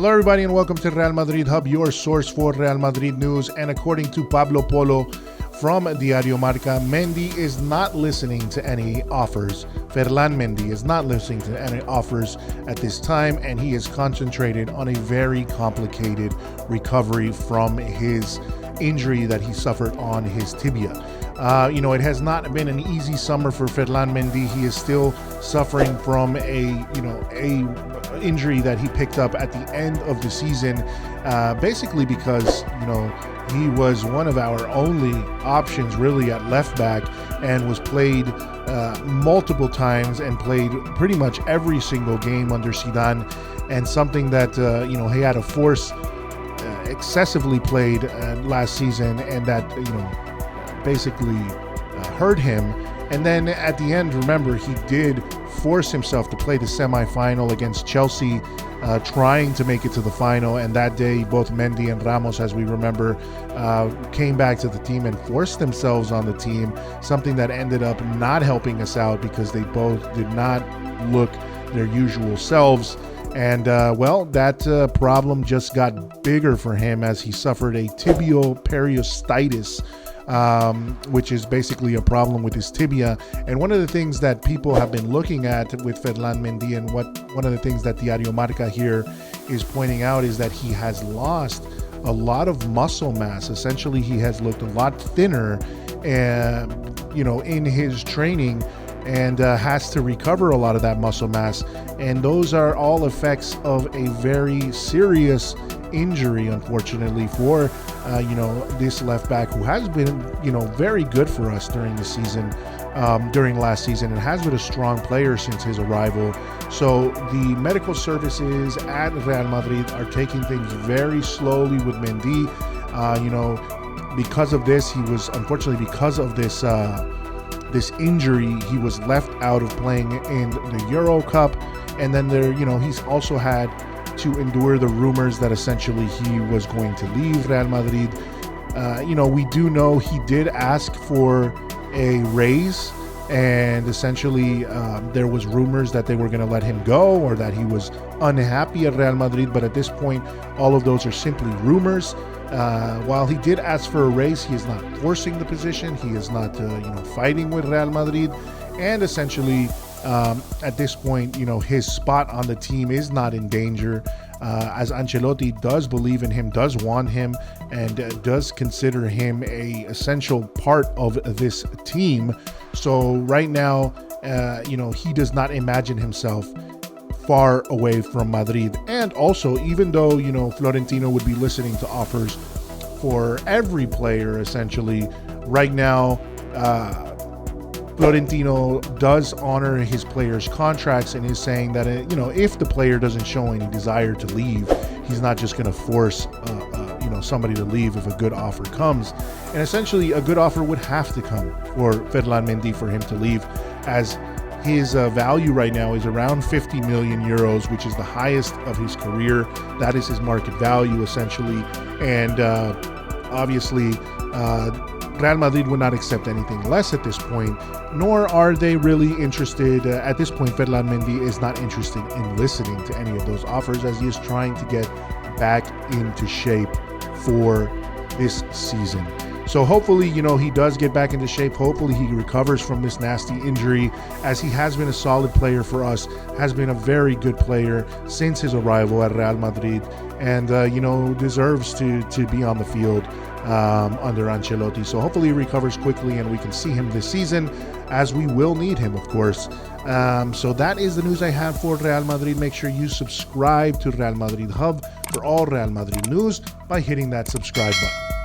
Hello, everybody, and welcome to Real Madrid Hub, your source for Real Madrid news. And according to Pablo Polo from Diario Marca, Mendy is not listening to any offers. Ferland Mendy is not listening to any offers at this time, and he is concentrated on a very complicated recovery from his injury that he suffered on his tibia. It has not been an easy summer for Ferland Mendy. He is still suffering from a injury that he picked up at the end of the season, basically because, he was one of our only options really at left back and was played multiple times and played pretty much every single game under Zidane, and something that, he had to force excessively played last season, and that, basically hurt him. And then at the end, remember, he did force himself to play the semifinal against Chelsea, trying to make it to the final. And that day, both Mendy and Ramos, as we remember, came back to the team and forced themselves on the team, something that ended up not helping us out because they both did not look their usual selves. And, that problem just got bigger for him as he suffered a tibial periostitis, which is basically a problem with his tibia. And one of the things that people have been looking at with Ferland Mendy, and one of the things that Diario Marca here is pointing out, is that he has lost a lot of muscle mass. Essentially, he has looked a lot thinner, in his training, and has to recover a lot of that muscle mass. And those are all effects of a very serious injury, unfortunately, for this left back, who has been very good for us during the season, during last season, and has been a strong player since his arrival. So the medical services at Real Madrid are taking things very slowly with Mendy. Because of this, he was unfortunately, because of this injury, he was left out of playing in the Euro Cup. And then he's also had to endure the rumors that essentially he was going to leave Real Madrid. We do know he did ask for a raise, and essentially there was rumors that they were going to let him go, or that he was unhappy at Real Madrid. But at this point, all of those are simply rumors. While he did ask for a raise, he is not forcing the position. He is not, fighting with Real Madrid. And essentially, at this point, his spot on the team is not in danger, as Ancelotti does believe in him, does want him, and does consider him a essential part of this team. So right now, he does not imagine himself far away from Madrid. And also, even though, Florentino would be listening to offers for every player, essentially, right now, Florentino does honor his players' contracts and is saying that, if the player doesn't show any desire to leave, he's not just going to force, somebody to leave if a good offer comes. And essentially, a good offer would have to come for Ferland Mendy for him to leave, as his value right now is around 50 million euros, which is the highest of his career. That is his market value, essentially. And obviously, Real Madrid would not accept anything less at this point, nor are they really interested. At this point, Ferland Mendy is not interested in listening to any of those offers, as he is trying to get back into shape for this season. So hopefully, he does get back into shape. Hopefully he recovers from this nasty injury, as he has been a solid player for us, has been a very good player since his arrival at Real Madrid, and, deserves to be on the field under Ancelotti. So hopefully he recovers quickly and we can see him this season, as we will need him, of course. So that is the news I have for Real Madrid. Make sure you subscribe to Real Madrid Hub for all Real Madrid news by hitting that subscribe button.